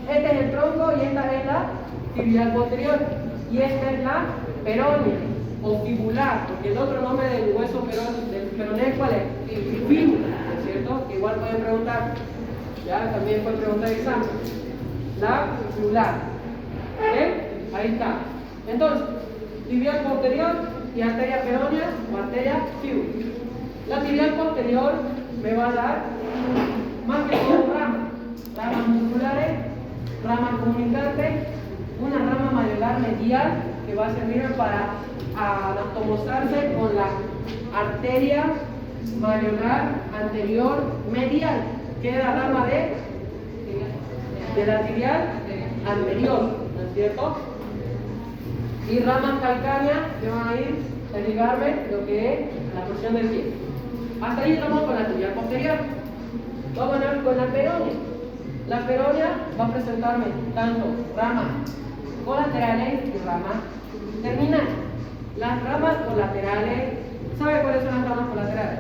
este es el tronco y esta es la tibial posterior. Y esta es la peronea o fibular, porque el otro nombre del hueso del peroné, ¿cuál es? Fíbula, ¿no es cierto? Que igual pueden preguntar, ya también pueden preguntar el examen. La fibular. ¿Ven? Ahí está. Entonces, tibial posterior y arteria peronea o arteria fíbula. La tibial posterior me va a dar más que todo ramas musculares, ramas comunicantes, una rama malleolar medial que va a servir para anatomosarse con la arteria malleolar anterior medial, que es la rama de la tibial anterior, ¿no es cierto? Y ramas calcáneas que van a ir a ligarme lo que es la porción del pie. Hasta ahí estamos con la tibial posterior. Vamos a ver con la peronea. La peronea va a presentarme tanto ramas colaterales y ramas terminales. Las ramas colaterales, ¿sabe cuáles son las ramas colaterales?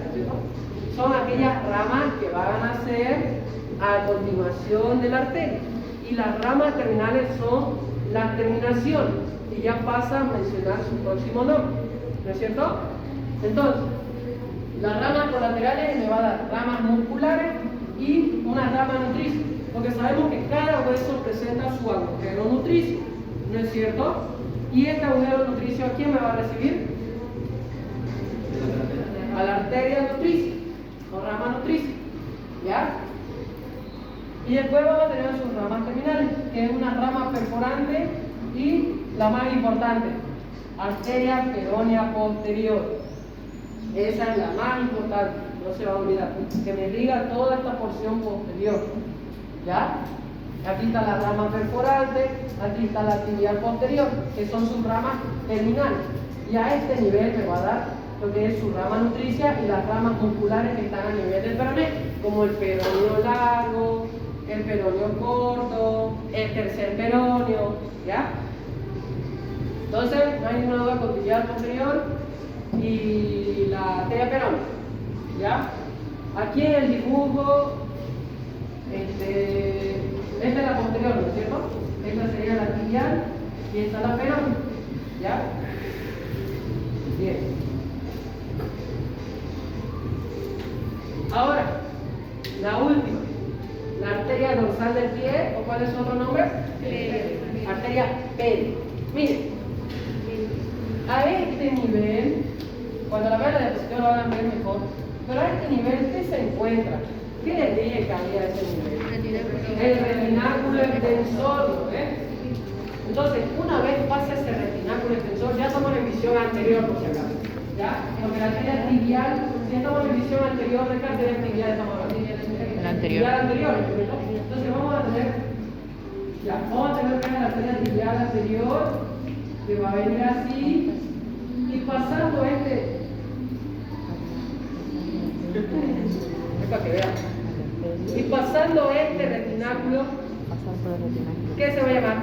Son aquellas ramas que van a nacer a continuación de la arteria. Y las ramas terminales son las terminaciones, y ya pasa a mencionar su próximo nombre, ¿no es cierto? Entonces, las ramas colaterales me va a dar ramas musculares y una rama nutricia, porque sabemos que cada hueso presenta su agujero nutricio, ¿no es cierto? Y este agujero nutricio, ¿a quién me va a recibir? A la arteria nutricia o rama nutricia, ¿ya? Y después vamos a tener sus ramas terminales, que es una rama perforante y la más importante, arteria peronea posterior. Esa es la más importante, no se va a olvidar. Que me irriga toda esta porción posterior. ¿Ya? Aquí está la rama perforante, aquí está la tibial posterior, que son sus ramas terminales. Y a este nivel me va a dar lo que es su rama nutricia y las ramas musculares que están a nivel del peroné, como el peroneo largo, el peroneo corto, el tercer peroneo, ¿ya? Entonces, no hay ninguna duda con tibial posterior y la arteria peronea, ¿ya? Aquí en el dibujo, esta es la posterior, ¿no es cierto? Esta sería la tibial y esta la peronea, ¿ya? Bien. Ahora, la última, la arteria dorsal del pie, ¿o cuál es su otro nombre? Arteria pélvica. Miren, a este nivel, cuando la vean la diapositiva lo van a ver mejor, pero a este nivel, ¿qué se encuentra? ¿Qué les dije que había a ese nivel? El retináculo extensor, ¿ves? Entonces, una vez pasa ese retináculo extensor, ya estamos en visión anterior, por si acaso. ¿Ya? Porque la arteria tibial, si estamos en visión anterior, ¿de qué arteria tibial estamos hablando? La anterior. Tibial anterior, ¿cierto? Entonces vamos a tener que la arteria tibial anterior, que va a venir así, y pasando es para que vean. Y pasando este retináculo, ¿qué se va a llamar?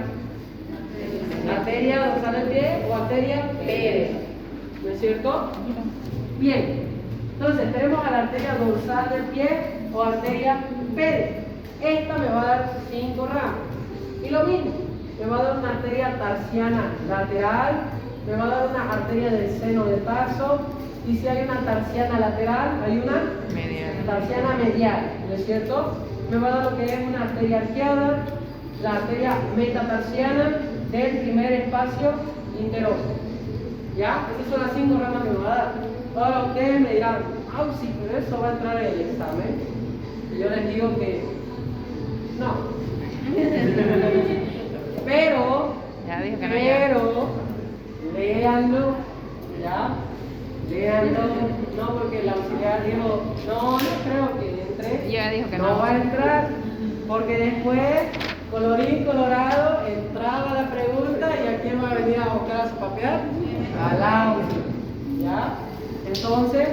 Arteria dorsal del pie o arteria pélvica, ¿no es cierto? Bien, entonces tenemos a la arteria dorsal del pie o arteria pélvica. Esta me va a dar 5 ramas. Y lo mismo, me va a dar una arteria tarsiana lateral, me va a dar una arteria del seno del tarso, y si hay una tarsiana lateral, hay una tarsiana medial, ¿no es cierto? Me va a dar lo que es una arteria arqueada, la arteria metatarsiana del primer espacio interóseo. ¿Ya? Esas son las 5 ramas que me va a dar. Ahora ustedes me dirán, sí, pero eso va a entrar en el examen. Y yo les digo que no. Pero, léanlo, ¿ya? Léanlo, no porque el auxiliar dijo, no creo que entre. Ya dijo que no va a entrar, porque después, colorín colorado, entraba la pregunta y a quién va a venir a buscar a su papel, al auxiliar, ¿ya? Entonces,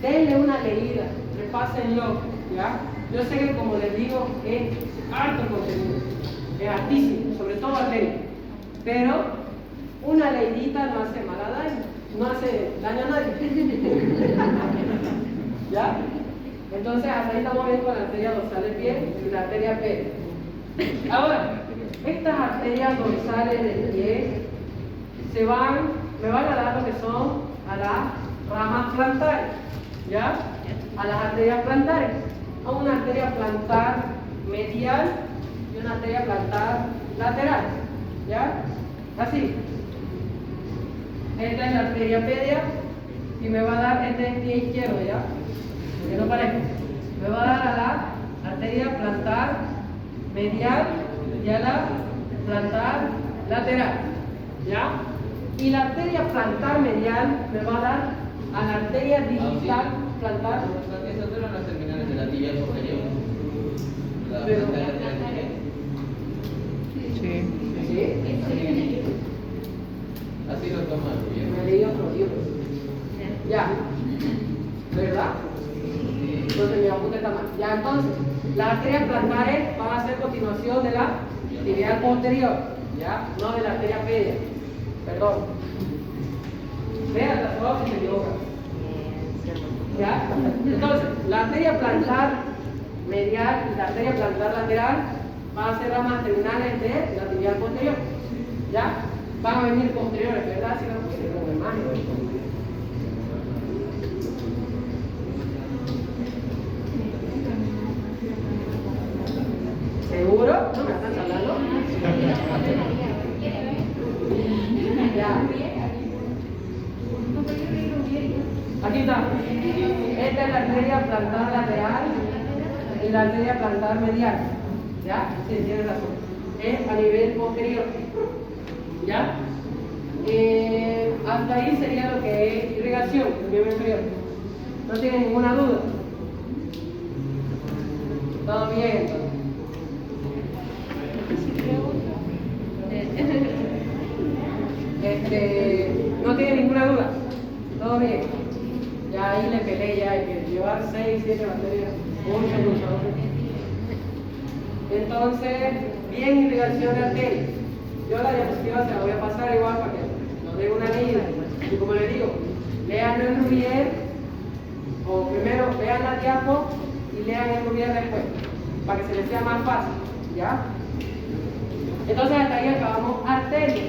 denle una leída, repásenlo, ¿ya? Yo sé que como les digo, es alto contenido, es altísimo, sobre todo arteria, pero una leidita no hace mal a daño, no hace daño a nadie. ¿Ya? Entonces, hasta ahí estamos viendo con la arteria dorsal del pie y la arteria pélvica. Ahora, estas arterias dorsales del pie me van a dar lo que son a las ramas plantares, ¿ya? A las arterias plantares, a una arteria plantar medial y una arteria plantar lateral, ¿ya? Así. Esta es la arteria pedia y me va a dar este es el pie izquierdo, ¿ya? Que no parezca. Me va a dar a la arteria plantar medial y a la plantar lateral, ¿ya? Y la arteria plantar medial me va a dar a la arteria digital plantar. Esas eran las terminales de la tibia posterior. La pantalla de la tibia. Sí. ¿Sí? Así lo toman bien. Me leí otro libro. Ya. ¿Verdad? Entonces mi apunte está mal. Ya, entonces, las arterias plantares van a ser continuación de la tibial posterior, ¿ya? No de la arteria pedia. Perdón. Vean las cosas que se equivocan. ¿Ya? Entonces, la arteria plantar medial y la arteria plantar lateral van a ser ramas terminales de la tibial posterior. ¿Ya? Van a venir posteriores, ¿verdad? Si no pusieron en imagen. ¿Seguro? ¿No me están hablando? Ya. Aquí está. Esta es la arteria plantar lateral y la arteria plantar medial. ¿Ya? Sí, tienes razón. Es a nivel posterior. ¿Ya? Hasta ahí sería lo que es irrigación, el miembro inferior. No tiene ninguna duda. Todo bien. No tiene ninguna duda. Todo bien. Ya ahí le peleé, ya hay que llevar 6, 7 materias. Mucho. Entonces, bien irrigación de arteria. Yo la diapositiva se la voy a pasar igual para que nos dé una guía. Y como les digo, lean el Rubier, o primero vean la diapo y lean el Rubier después, para que se les sea más fácil, ¿ya? Entonces hasta ahí acabamos arteria.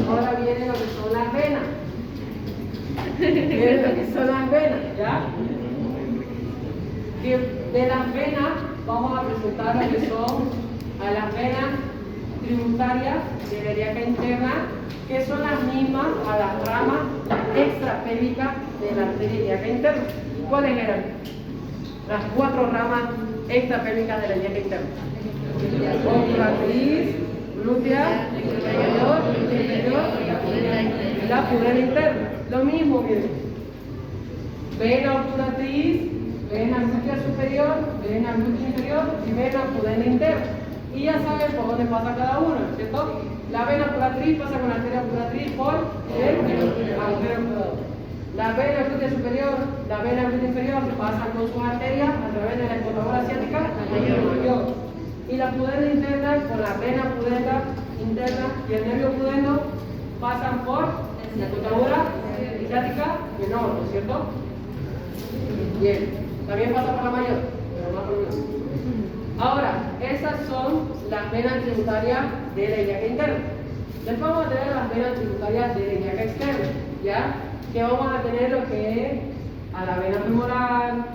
Ahora viene lo que son las venas. Viene lo que son las venas, ¿ya? Que de las venas vamos a presentar lo que son a las venas tributarias de la ilíaca interna, que son las mismas a las ramas extrapélvicas de la arteria ilíaca interna. ¿Cuáles eran? Las 4 ramas extrapélvicas de la ilíaca interna: obturatriz, glútea, mayor, inferior y la pudenda interna. Lo mismo, miren. Vena obturatriz, vena glútea superior, vena glútea inferior y vena pudenda interna. Y ya saben por dónde pasa cada una, ¿cierto? La vena obturatriz pasa con la arteria obturatriz por el agujero obturador. La vena glútea superior, la vena glútea inferior pasan con sus arterias a través de la escotadura asiática mayor. Y la pudenda interna con la vena pudenda interna y el nervio pudendo pasan por la escotadura asiática menor, ¿no es cierto? Bien, también pasa por la mayor, pero más por menos. Ahora, esas son las venas tributarias de la ilíaca interna. Después vamos a tener las venas tributarias de la ilíaca externa, ¿ya? Que vamos a tener lo que es a la vena femoral,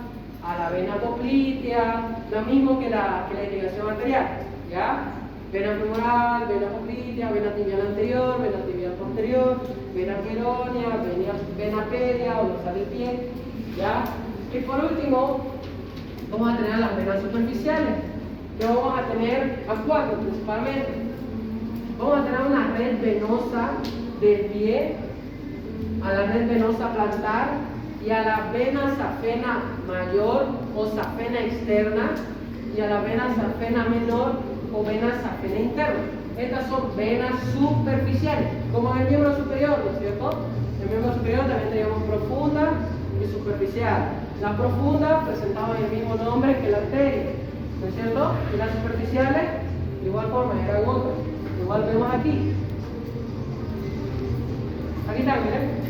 a la vena poplitea, lo mismo que la irrigación arterial, ¿ya? Vena femoral, vena poplitea, vena tibial anterior, vena tibial posterior, vena peronea, vena pedia o dorsal del pie, ¿ya? Y por último, vamos a tener las venas superficiales, que vamos a tener a 4 principalmente. Vamos a tener una red venosa del pie, a la red venosa plantar y a la vena safena mayor o safena externa y a la vena safena menor o vena safena interna. Estas son venas superficiales, como en el miembro superior, ¿no es cierto? En el miembro superior también tenemos profunda y superficial. La profunda presentaba el mismo nombre que la arteria, ¿no es cierto? Y las superficiales, de igual forma, eran otras. Igual vemos aquí. Aquí está, miren.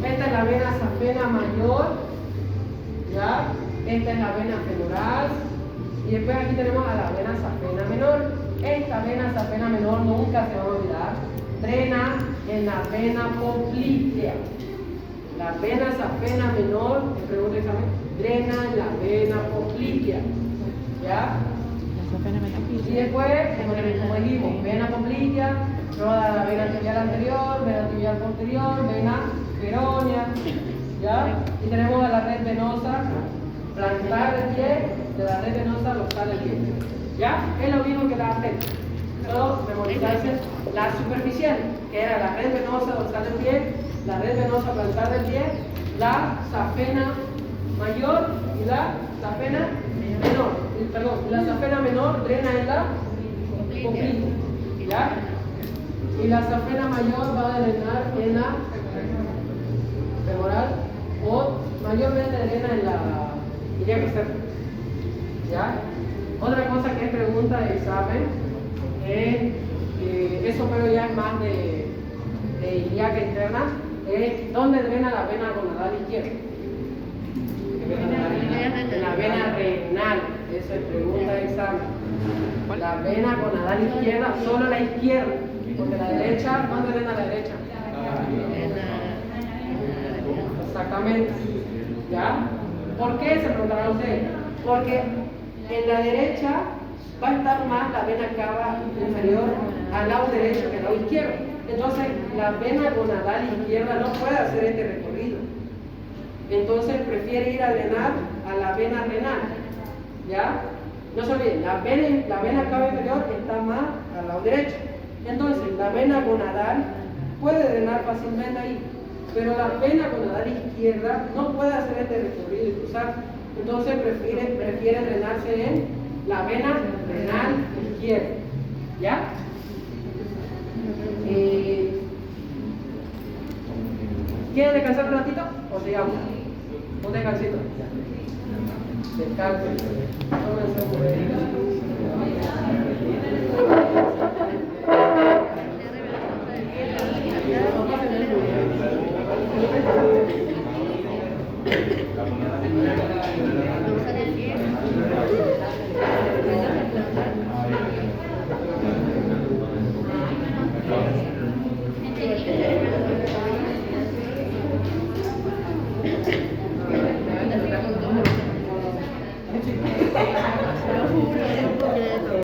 Esta es la vena safena mayor, ¿ya? Esta es la vena femoral. Y después aquí tenemos a la vena safena menor. Esta vena safena menor nunca se va a olvidar. Drena en la vena poplitea. La vena safena menor, me pregunto examen, drena en la vena poplitea. ¿Ya? Y después, como dijimos, vena poplitea, luego la vena tibial anterior, vena tibial posterior, vena peronea, ¿ya? Y tenemos a la red venosa plantar del pie, de la red venosa dorsal del pie, ¿ya? Es lo mismo que la arteria, solo memorizarse la superficial, que era la red venosa dorsal del pie, la red venosa plantar del pie, la safena mayor y la safena menor. Perdón, la safena menor drena en la poplitea, ¿ya? Y la safena mayor va a drenar en la femoral o mayormente drena en la ilíaca externa, ¿ya? Otra cosa que es pregunta de examen es, eso pero ya es más de ilíaca interna, es ¿dónde drena la vena gonadal izquierda? En la vena renal. Esa es pregunta de examen. La vena gonadal izquierda, solo la izquierda, porque la derecha, ¿dónde drena la derecha? Exactamente. ¿Ya? ¿Por qué? Se preguntarán ustedes. Porque en la derecha va a estar más la vena cava inferior al lado derecho que al lado izquierdo. Entonces, la vena gonadal izquierda no puede hacer este recorrido. Entonces, prefiere ir a drenar a la vena renal. ¿Ya? No se olviden, la vena cava inferior está más al lado derecho. Entonces, la vena gonadal puede drenar fácilmente ahí, pero la vena gonadal izquierda no puede hacer este recorrido y cruzar, entonces prefiere drenarse en la vena renal izquierda, ¿ya? ¿Quieren descansar un ratito o sigamos? Un descansito. Descansen. Tómense un momento.